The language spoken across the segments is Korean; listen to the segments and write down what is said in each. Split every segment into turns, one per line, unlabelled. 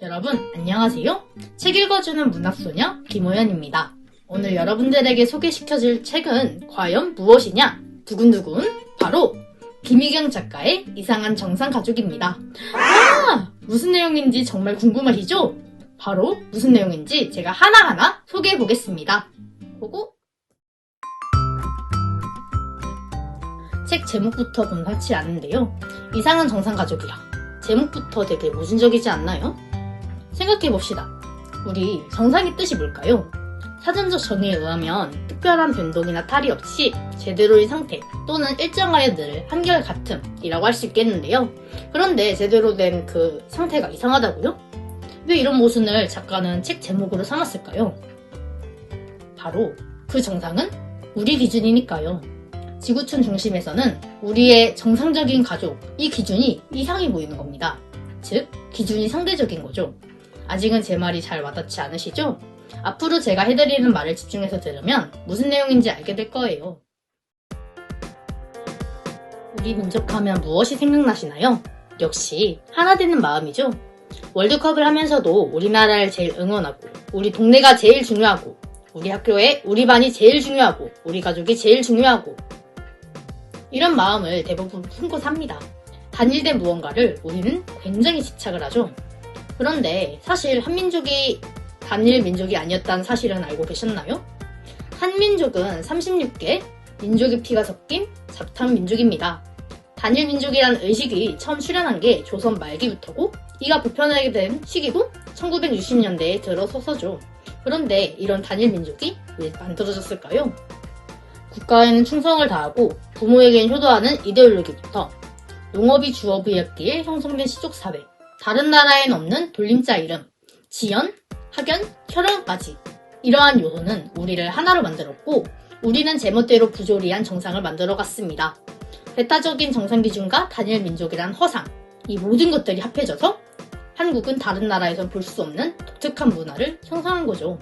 여러분 안녕하세요. 책 읽어주는 문학소녀 김호연입니다. 오늘 여러분들에게 소개시켜줄 책은 과연 무엇이냐? 두근두근 바로 김희경 작가의 이상한 정상가족입니다. 무슨 내용인지 정말 궁금하시죠? 바로 무슨 내용인지 제가 하나하나 소개해보겠습니다. 보고 책 제목부터 범상치 않은데요. 이상한 정상가족이라 제목부터 되게 모순적이지 않나요? 생각해봅시다. 우리 정상의 뜻이 뭘까요? 사전적 정의에 의하면 특별한 변동이나 탈이 없이 제대로의 상태 또는 일정하여 늘 한결같음이라고 할 수 있겠는데요. 그런데 제대로 된 그 상태가 이상하다고요? 왜 이런 모순을 작가는 책 제목으로 삼았을까요? 바로 그 정상은 우리 기준이니까요. 지구촌 중심에서는 우리의 정상적인 가족, 이 기준이 이상해 보이는 겁니다. 즉, 기준이 상대적인 거죠. 아직은 제 말이 잘 와닿지 않으시죠? 앞으로 제가 해드리는 말을 집중해서 들으면 무슨 내용인지 알게 될 거예요. 우리 민족하면 무엇이 생각나시나요? 역시 하나 되는 마음이죠. 월드컵을 하면서도 우리나라를 제일 응원하고 우리 동네가 제일 중요하고 우리 학교에 우리 반이 제일 중요하고 우리 가족이 제일 중요하고 이런 마음을 대부분 품고 삽니다. 단일된 무언가를 우리는 굉장히 집착을 하죠. 그런데 사실 한민족이 단일 민족이 아니었다는 사실은 알고 계셨나요? 한민족은 36개 민족의 피가 섞인 잡탕 민족입니다. 단일 민족이라는 의식이 처음 출현한 게 조선 말기부터고 이가 보편하게 된 시기도 1960년대에 들어서서죠. 그런데 이런 단일 민족이 왜 만들어졌을까요? 국가에는 충성을 다하고 부모에겐 효도하는 이데올로기부터 농업이 주업이었기에 형성된 시족사회, 다른 나라엔 없는 돌림자 이름, 지연, 학연, 혈연까지 이러한 요소는 우리를 하나로 만들었고 우리는 제멋대로 부조리한 정상을 만들어갔습니다. 배타적인 정상 기준과 단일 민족이란 허상, 이 모든 것들이 합해져서 한국은 다른 나라에선 볼 수 없는 독특한 문화를 형성한 거죠.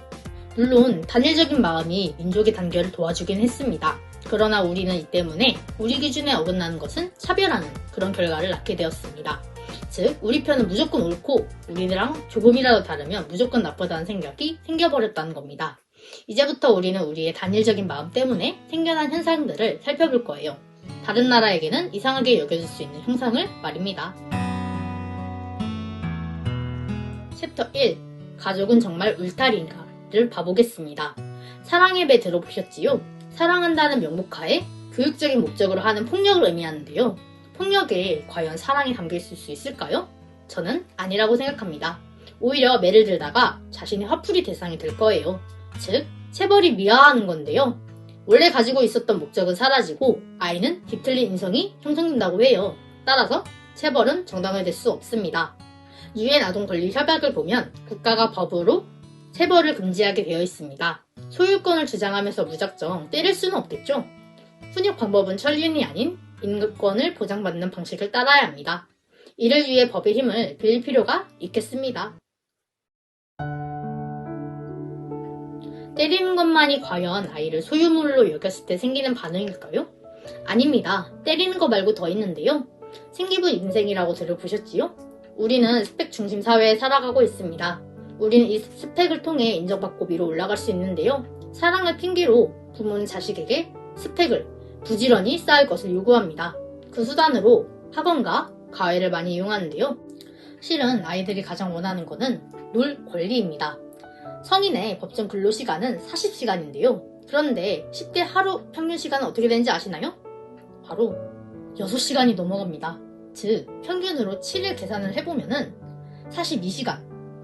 물론 단일적인 마음이 민족의 단결을 도와주긴 했습니다. 그러나 우리는 이 때문에 우리 기준에 어긋나는 것은 차별하는 그런 결과를 낳게 되었습니다. 즉, 우리 편은 무조건 옳고 우리랑 조금이라도 다르면 무조건 나쁘다는 생각이 생겨버렸다는 겁니다. 이제부터 우리는 우리의 단일적인 마음 때문에 생겨난 현상들을 살펴볼 거예요. 다른 나라에게는 이상하게 여겨질 수 있는 형상을 말입니다. 챕터 1. 가족은 정말 울타리인가를 봐보겠습니다. 사랑의 배 들어보셨지요? 사랑한다는 명목하에 교육적인 목적으로 하는 폭력을 의미하는데요. 폭력에 과연 사랑이 담겨있을 수 있을까요? 저는 아니라고 생각합니다. 오히려 매를 들다가 자신의 화풀이 대상이 될 거예요. 즉, 체벌이 미화하는 건데요. 원래 가지고 있었던 목적은 사라지고 아이는 뒤틀린 인성이 형성된다고 해요. 따라서 체벌은 정당화될 수 없습니다. 유엔 아동권리협약을 보면 국가가 법으로 체벌을 금지하게 되어 있습니다. 소유권을 주장하면서 무작정 때릴 수는 없겠죠. 훈육 방법은 천륜이 아닌 인권을 보장받는 방식을 따라야 합니다. 이를 위해 법의 힘을 빌릴 필요가 있겠습니다. 때리는 것만이 과연 아이를 소유물로 여겼을 때 생기는 반응일까요? 아닙니다. 때리는 거 말고 더 있는데요. 생기부 인생이라고 들어보셨지요? 우리는 스펙 중심 사회에 살아가고 있습니다. 우리는 이 스펙을 통해 인정받고 위로 올라갈 수 있는데요. 사랑을 핑계로 부모는 자식에게 스펙을 부지런히 쌓을 것을 요구합니다. 그 수단으로 학원과 과외를 많이 이용하는데요. 실은 아이들이 가장 원하는 것은 놀 권리입니다. 성인의 법정 근로시간은 40시간인데요. 그런데 10대 하루 평균 시간은 어떻게 되는지 아시나요? 바로 6시간이 넘어갑니다. 즉, 평균으로 7일 계산을 해보면은 42시간.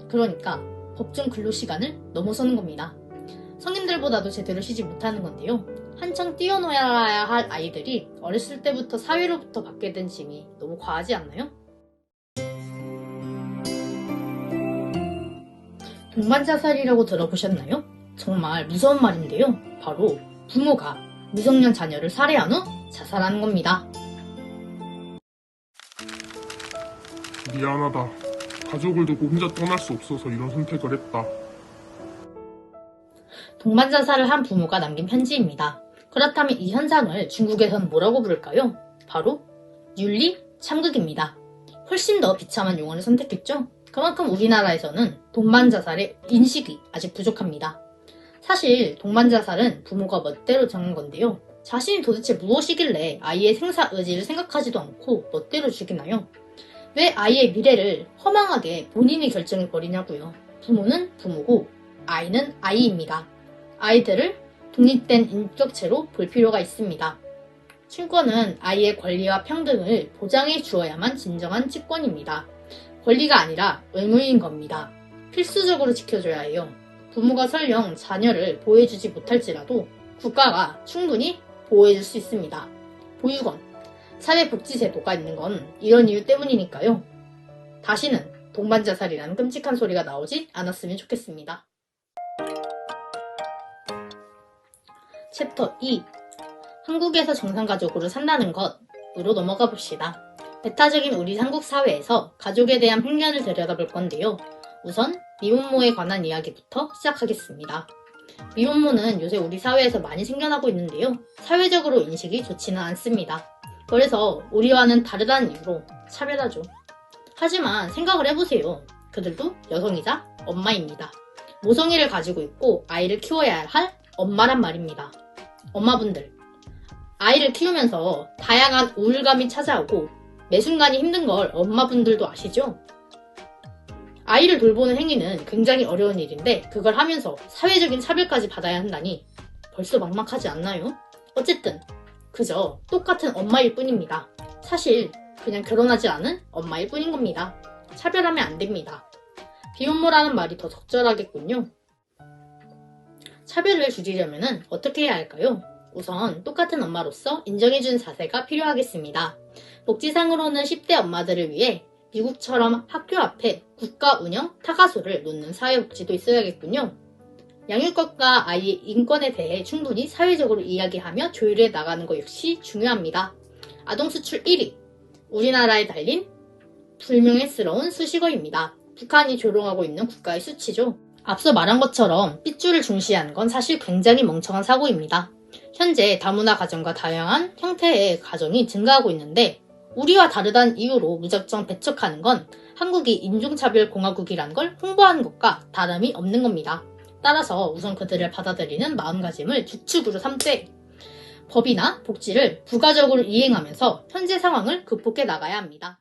그러니까 법정 근로시간을 넘어서는 겁니다. 성인들보다도 제대로 쉬지 못하는 건데요. 한창 뛰어놀아야 할 아이들이 어렸을 때부터 사회로부터 받게 된 짐이 너무 과하지 않나요? 동반자살이라고 들어보셨나요? 정말 무서운 말인데요. 바로 부모가 미성년 자녀를 살해한 후 자살하는 겁니다.
미안하다. 가족을 두고 혼자 떠날 수 없어서 이런 선택을 했다.
동반 자살을 한 부모가 남긴 편지입니다. 그렇다면 이 현상을 중국에서는 뭐라고 부를까요? 바로 윤리 참극입니다. 훨씬 더 비참한 용어를 선택했죠? 그만큼 우리나라에서는 동반 자살의 인식이 아직 부족합니다. 사실 동반 자살은 부모가 멋대로 정한 건데요. 자신이 도대체 무엇이길래 아이의 생사 의지를 생각하지도 않고 멋대로 죽이나요? 왜 아이의 미래를 허망하게 본인이 결정해버리냐고요. 부모는 부모고 아이는 아이입니다. 아이들을 독립된 인격체로 볼 필요가 있습니다. 친권은 아이의 권리와 평등을 보장해 주어야만 진정한 직권입니다. 권리가 아니라 의무인 겁니다. 필수적으로 지켜줘야 해요. 부모가 설령 자녀를 보호해주지 못할지라도 국가가 충분히 보호해줄 수 있습니다. 보육원, 사회복지제도가 있는 건 이런 이유 때문이니까요. 다시는 동반자살이라는 끔찍한 소리가 나오지 않았으면 좋겠습니다. 챕터 2. 한국에서 정상가족으로 산다는 것으로 넘어가 봅시다. 배타적인 우리 한국 사회에서 가족에 대한 편견을 들여다볼 건데요. 우선 미혼모에 관한 이야기부터 시작하겠습니다. 미혼모는 요새 우리 사회에서 많이 생겨나고 있는데요. 사회적으로 인식이 좋지는 않습니다. 그래서 우리와는 다르다는 이유로 차별하죠. 하지만 생각을 해보세요. 그들도 여성이자 엄마입니다. 모성애를 가지고 있고 아이를 키워야 할 엄마란 말입니다. 엄마분들, 아이를 키우면서 다양한 우울감이 찾아오고 매 순간이 힘든 걸 엄마분들도 아시죠? 아이를 돌보는 행위는 굉장히 어려운 일인데 그걸 하면서 사회적인 차별까지 받아야 한다니 벌써 막막하지 않나요? 어쨌든 그저 똑같은 엄마일 뿐입니다. 사실 그냥 결혼하지 않은 엄마일 뿐인 겁니다. 차별하면 안 됩니다. 비혼모라는 말이 더 적절하겠군요. 차별을 줄이려면 어떻게 해야 할까요? 우선 똑같은 엄마로서 인정해주는 자세가 필요하겠습니다. 복지상으로는 10대 엄마들을 위해 미국처럼 학교 앞에 국가 운영 타가소를 놓는 사회복지도 있어야겠군요. 양육권과 아이의 인권에 대해 충분히 사회적으로 이야기하며 조율해 나가는 것 역시 중요합니다. 아동수출 1위, 우리나라에 달린 불명예스러운 수식어입니다. 북한이 조롱하고 있는 국가의 수치죠. 앞서 말한 것처럼 핏줄을 중시하는 건 사실 굉장히 멍청한 사고입니다. 현재 다문화 가정과 다양한 형태의 가정이 증가하고 있는데 우리와 다르다는 이유로 무작정 배척하는 건 한국이 인종차별 공화국이라는 걸 홍보하는 것과 다름이 없는 겁니다. 따라서 우선 그들을 받아들이는 마음가짐을 주축으로 삼되 법이나 복지를 부가적으로 이행하면서 현재 상황을 극복해 나가야 합니다.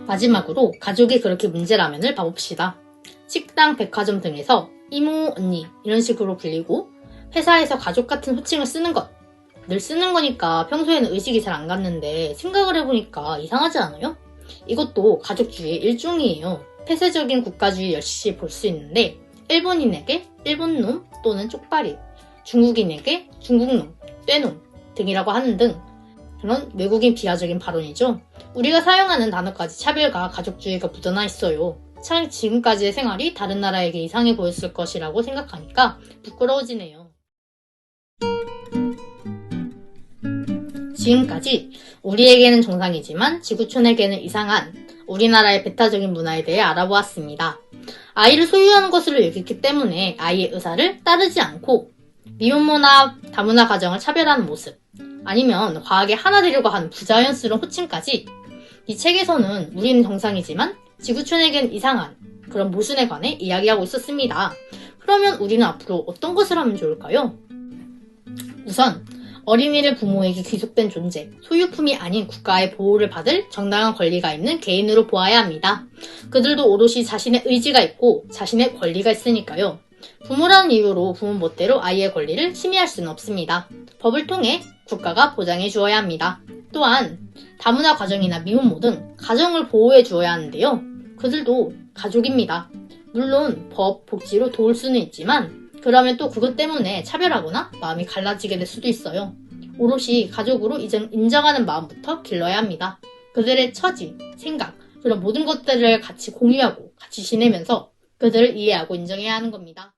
마지막으로 가족이 그렇게 문제라면을 봐봅시다. 식당, 백화점 등에서 이모, 언니 이런 식으로 불리고 회사에서 가족 같은 호칭을 쓰는 것. 늘 쓰는 거니까 평소에는 의식이 잘 안 갔는데 생각을 해보니까 이상하지 않아요? 이것도 가족주의의 일종이에요. 폐쇄적인 국가주의 역시 볼 수 있는데 일본인에게 일본놈 또는 쪽발이, 중국인에게 중국놈, 떼놈 등이라고 하는 등 그런 외국인 비하적인 발언이죠. 우리가 사용하는 단어까지 차별과 가족주의가 묻어나 있어요. 참 지금까지의 생활이 다른 나라에게 이상해 보였을 것이라고 생각하니까 부끄러워지네요. 지금까지 우리에게는 정상이지만 지구촌에게는 이상한 우리나라의 배타적인 문화에 대해 알아보았습니다. 아이를 소유하는 것으로 여겼기 때문에 아이의 의사를 따르지 않고 미혼모나 다문화 가정을 차별하는 모습, 아니면 과하게 하나 되려고 하는 부자연스러운 호칭까지 이 책에서는 우리는 정상이지만 지구촌에겐 이상한 그런 모순에 관해 이야기하고 있었습니다. 그러면 우리는 앞으로 어떤 것을 하면 좋을까요? 우선 어린이를 부모에게 귀속된 존재, 소유품이 아닌 국가의 보호를 받을 정당한 권리가 있는 개인으로 보아야 합니다. 그들도 오롯이 자신의 의지가 있고 자신의 권리가 있으니까요. 부모라는 이유로 부모 멋대로 아이의 권리를 침해할 수는 없습니다. 법을 통해 국가가 보장해 주어야 합니다. 또한 다문화 가정이나 미혼모 등 가정을 보호해 주어야 하는데요. 그들도 가족입니다. 물론 법, 복지로 도울 수는 있지만 그러면 또 그것 때문에 차별하거나 마음이 갈라지게 될 수도 있어요. 오롯이 가족으로 인정하는 마음부터 길러야 합니다. 그들의 처지, 생각, 그런 모든 것들을 같이 공유하고 같이 지내면서 그들을 이해하고 인정해야 하는 겁니다.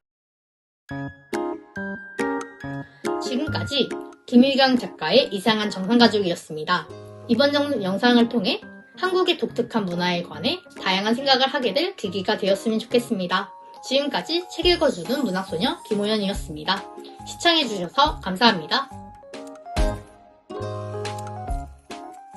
지금까지 김일경 작가의 이상한 정상가족이었습니다. 이번 영상을 통해 한국의 독특한 문화에 관해 다양한 생각을 하게 될 계기가 되었으면 좋겠습니다. 지금까지 책 읽어주는 문학소녀 김호연이었습니다. 시청해주셔서 감사합니다.